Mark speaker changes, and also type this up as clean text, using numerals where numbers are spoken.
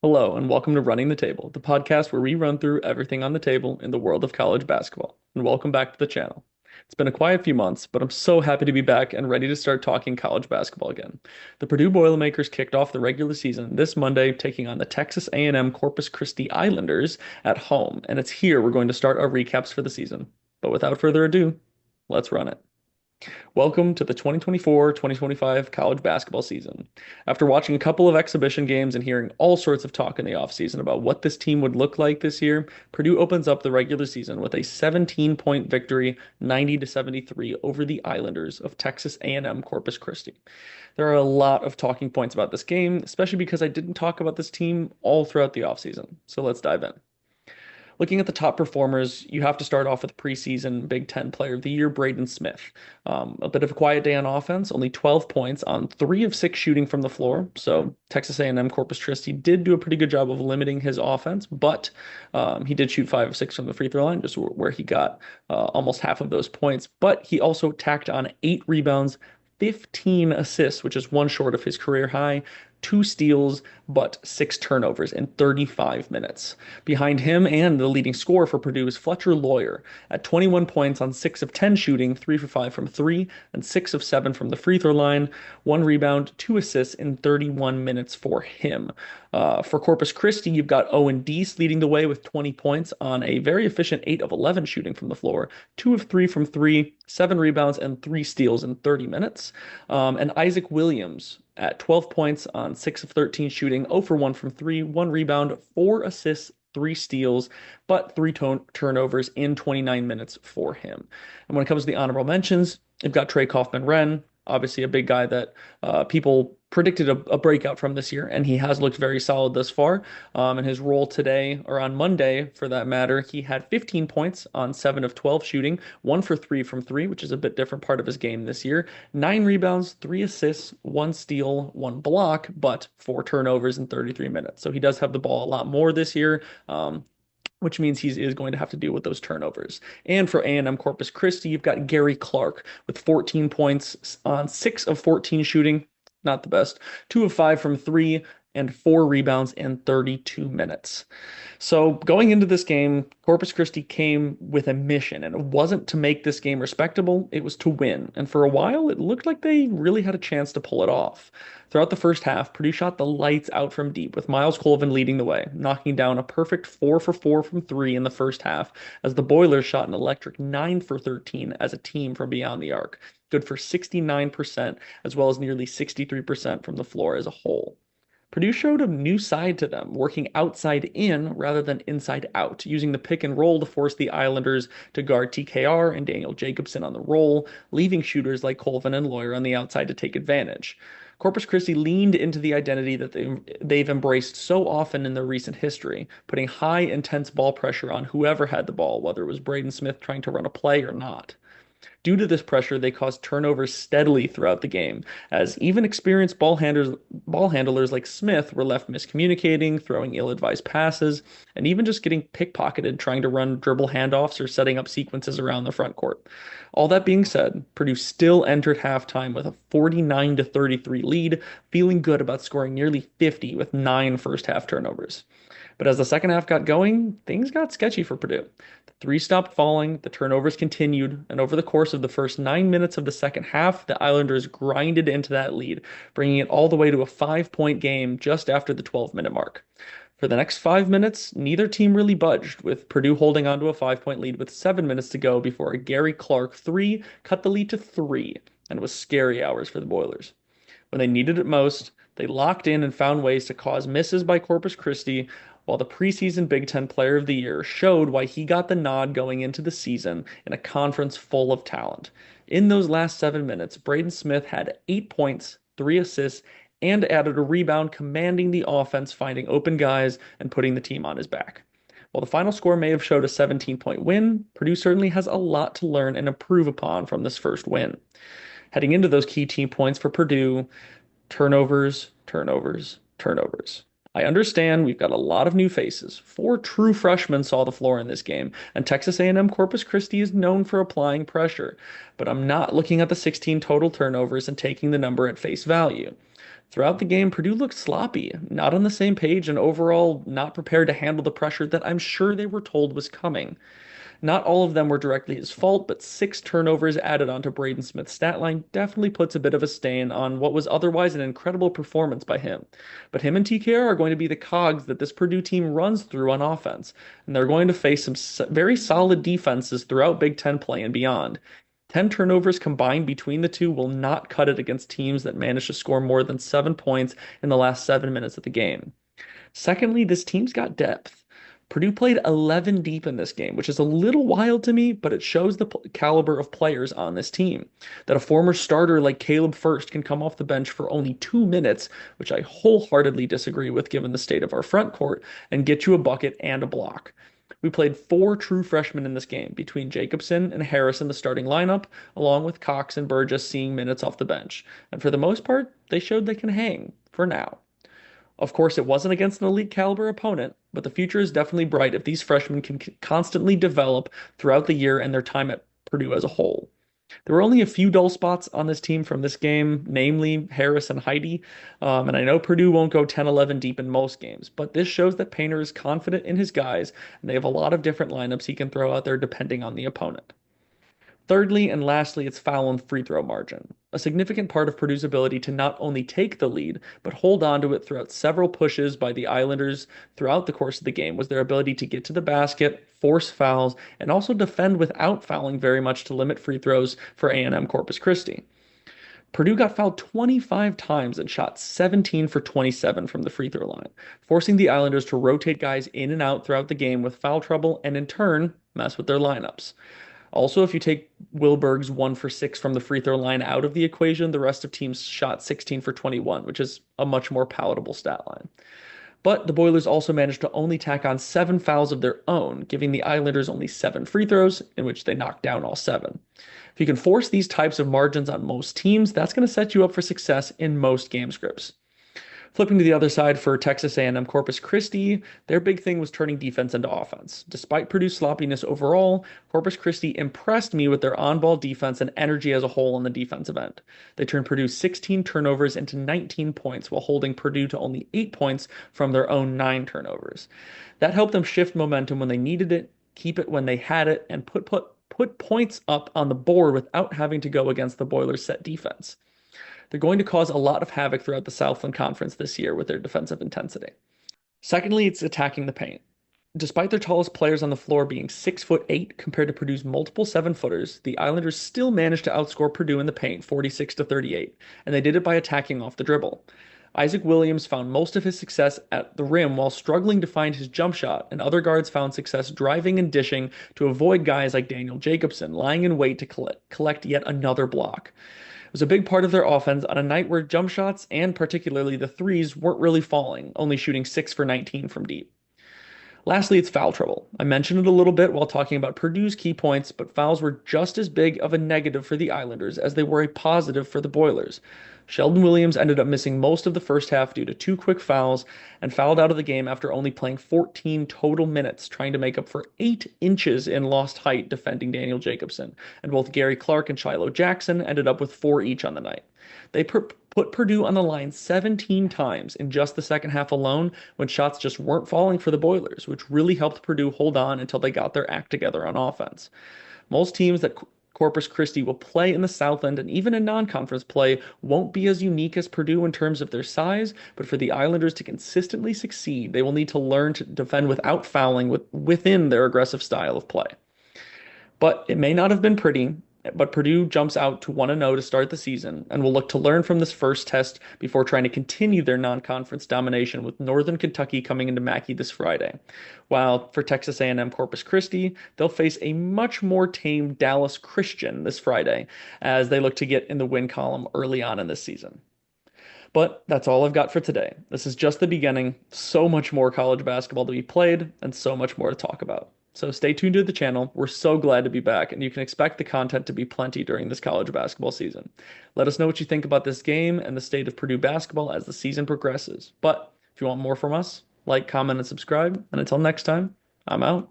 Speaker 1: Hello, and welcome to Running the Table, the podcast where we run through everything on the table in the world of college basketball. And welcome back to the channel. It's been a quiet few months, but I'm so happy to be back and ready to start talking college basketball again. The Purdue Boilermakers kicked off the regular season this Monday, taking on the Texas A&M-Corpus Christi Islanders at home, and it's here we're going to start our recaps for the season. But without further ado, let's run it. Welcome to the 2024-2025 college basketball season. After watching a couple of exhibition games and hearing all sorts of talk in the offseason about what this team would look like this year, Purdue opens up the regular season with a 17-point victory, 90-73 over the Islanders of Texas A&M-Corpus Christi. There are a lot of talking points about this game, especially because I didn't talk about this team all throughout the offseason. So let's dive in. Looking at the top performers, you have to start off with preseason Big Ten Player of the Year, Braden Smith. A bit of a quiet day on offense, only 12 points on 3 of 6 shooting from the floor. So Texas A&M Corpus Christi did do a pretty good job of limiting his offense, but he did shoot 5 of 6 from the free throw line, just where he got almost half of those points. But he also tacked on 8 rebounds, 15 assists, which is one short of his career high, 2 steals, but 6 turnovers in 35 minutes. Behind him and the leading scorer for Purdue is Fletcher Loyer at 21 points on 6 of 10 shooting, 3 for 5 from 3, and 6 of 7 from the free throw line, 1 rebound, 2 assists in 31 minutes for him. For Corpus Christi, you've got Owen Deese leading the way with 20 points on a very efficient 8 of 11 shooting from the floor, 2 of 3 from 3, 7 rebounds, and 3 steals in 30 minutes. And Isaac Williams at 12 points on 6 of 13 shooting, 0 for 1 from 3, 1 rebound, 4 assists, 3 steals, but 3 turnovers in 29 minutes for him. And when it comes to the honorable mentions, you've got Trey Kaufman-Renn, obviously a big guy that people predicted a breakout from this year, and he has looked very solid thus far. In his role today, or on Monday for that matter, he had 15 points on 7 of 12 shooting, 1 for 3 from 3, which is a bit different part of his game this year, 9 rebounds, 3 assists, 1 steal, 1 block, but 4 turnovers in 33 minutes. So he does have the ball a lot more this year. Which means he is going to have to deal with those turnovers. And for A&M Corpus Christi, you've got Gary Clark with 14 points on 6 of 14 shooting. Not the best. 2 of 5 from 3 and 4 rebounds in 32 minutes. So going into this game, Corpus Christi came with a mission, and it wasn't to make this game respectable, it was to win. And for a while, it looked like they really had a chance to pull it off. Throughout the first half, Purdue shot the lights out from deep, with Miles Colvin leading the way, knocking down a perfect 4 for 4 from 3 in the first half, as the Boilers shot an electric 9 for 13 as a team from beyond the arc, good for 69%, as well as nearly 63% from the floor as a whole. Purdue showed a new side to them, working outside in rather than inside out, using the pick and roll to force the Islanders to guard TKR and Daniel Jacobson on the roll, leaving shooters like Colvin and Loyer on the outside to take advantage. Corpus Christi leaned into the identity that they've embraced so often in their recent history, putting high, intense ball pressure on whoever had the ball, whether it was Braden Smith trying to run a play or not. Due to this pressure, they caused turnovers steadily throughout the game, as even experienced ball handlers like Smith were left miscommunicating, throwing ill-advised passes, and even just getting pickpocketed trying to run dribble handoffs or setting up sequences around the front court. All that being said, Purdue still entered halftime with a 49-33 lead, feeling good about scoring nearly 50 with 9 first-half turnovers. But as the second half got going, things got sketchy for Purdue. The three stopped falling, the turnovers continued, and over the course of the first 9 minutes of the second half, the Islanders grinded into that lead, bringing it all the way to a 5-point game just after the 12-minute mark. For the next 5 minutes, neither team really budged, with Purdue holding onto a 5-point lead with 7 minutes to go before a Gary Clark 3 cut the lead to 3, and it was scary hours for the Boilers. When they needed it most, they locked in and found ways to cause misses by Corpus Christi, while the preseason Big Ten Player of the Year showed why he got the nod going into the season in a conference full of talent. In those last 7 minutes, Braden Smith had 8 points, 3 assists, and added a rebound, commanding the offense, finding open guys, and putting the team on his back. While the final score may have showed a 17-point win, Purdue certainly has a lot to learn and improve upon from this first win. Heading into those key team points for Purdue, turnovers, turnovers, turnovers. I understand we've got a lot of new faces. 4 true freshmen saw the floor in this game, and Texas A&M Corpus Christi is known for applying pressure, but I'm not looking at the 16 total turnovers and taking the number at face value. Throughout the game, Purdue looked sloppy, not on the same page, and overall not prepared to handle the pressure that I'm sure they were told was coming. Not all of them were directly his fault, but 6 turnovers added onto Braden Smith's stat line definitely puts a bit of a stain on what was otherwise an incredible performance by him. But him and TKR are going to be the cogs that this Purdue team runs through on offense, and they're going to face some very solid defenses throughout Big Ten play and beyond. 10 turnovers combined between the two will not cut it against teams that manage to score more than 7 points in the last 7 minutes of the game. Secondly, this team's got depth. Purdue played 11 deep in this game, which is a little wild to me, but it shows the caliber of players on this team. That a former starter like Caleb First can come off the bench for only 2 minutes, which I wholeheartedly disagree with given the state of our front court, and get you a bucket and a block. We played 4 true freshmen in this game, between Jacobson and Harris in the starting lineup, along with Cox and Burgess seeing minutes off the bench. And for the most part, they showed they can hang, for now. Of course, it wasn't against an elite caliber opponent, but the future is definitely bright if these freshmen can constantly develop throughout the year and their time at Purdue as a whole. There were only a few dull spots on this team from this game, namely Harris and Heidi. And I know Purdue won't go 10-11 deep in most games, but this shows that Painter is confident in his guys, and they have a lot of different lineups he can throw out there depending on the opponent. Thirdly and lastly, it's foul and free throw margin. A significant part of Purdue's ability to not only take the lead, but hold on to it throughout several pushes by the Islanders throughout the course of the game was their ability to get to the basket, force fouls, and also defend without fouling very much to limit free throws for A&M-Corpus Christi. Purdue got fouled 25 times and shot 17 for 27 from the free throw line, forcing the Islanders to rotate guys in and out throughout the game with foul trouble and in turn mess with their lineups. Also, if you take Wilberg's 1 for 6 from the free throw line out of the equation, the rest of teams shot 16 for 21, which is a much more palatable stat line. But the Boilers also managed to only tack on 7 fouls of their own, giving the Islanders only 7 free throws, in which they knocked down all 7. If you can force these types of margins on most teams, that's going to set you up for success in most game scripts. Flipping to the other side for Texas A&M-Corpus Christi, their big thing was turning defense into offense. Despite Purdue's sloppiness overall, Corpus Christi impressed me with their on-ball defense and energy as a whole on the defensive end. They turned Purdue's 16 turnovers into 19 points while holding Purdue to only 8 points from their own 9 turnovers. That helped them shift momentum when they needed it, keep it when they had it, and put points up on the board without having to go against the Boilers' set defense. They're going to cause a lot of havoc throughout the Southland Conference this year with their defensive intensity. Secondly, it's attacking the paint. Despite their tallest players on the floor being 6'8" compared to Purdue's multiple 7-footers, the Islanders still managed to outscore Purdue in the paint 46-38, and they did it by attacking off the dribble. Isaac Williams found most of his success at the rim while struggling to find his jump shot, and other guards found success driving and dishing to avoid guys like Daniel Jacobson lying in wait to collect yet another block. It was a big part of their offense on a night where jump shots and particularly the threes weren't really falling, only shooting 6 for 19 from deep. Lastly, it's foul trouble. I mentioned it a little bit while talking about Purdue's key points, but fouls were just as big of a negative for the Islanders as they were a positive for the Boilers. Sheldon Williams ended up missing most of the first half due to 2 quick fouls and fouled out of the game after only playing 14 total minutes, trying to make up for 8 inches in lost height defending Daniel Jacobson. And both Gary Clark and Shiloh Jackson ended up with 4 each on the night. They put Purdue on the line 17 times in just the second half alone when shots just weren't falling for the Boilers, which really helped Purdue hold on until they got their act together on offense. Most teams that Corpus Christi will play in the Southland and even in non-conference play won't be as unique as Purdue in terms of their size, but for the Islanders to consistently succeed, they will need to learn to defend without fouling within their aggressive style of play. But it may not have been pretty, but Purdue jumps out to 1-0 to start the season and will look to learn from this first test before trying to continue their non-conference domination with Northern Kentucky coming into Mackey this Friday. While for Texas A&M-Corpus Christi, they'll face a much more tame Dallas Christian this Friday as they look to get in the win column early on in this season. But that's all I've got for today. This is just the beginning. So much more college basketball to be played and so much more to talk about. So stay tuned to the channel. We're so glad to be back, and you can expect the content to be plenty during this college basketball season. Let us know what you think about this game and the state of Purdue basketball as the season progresses. But if you want more from us, like, comment, and subscribe. And until next time, I'm out.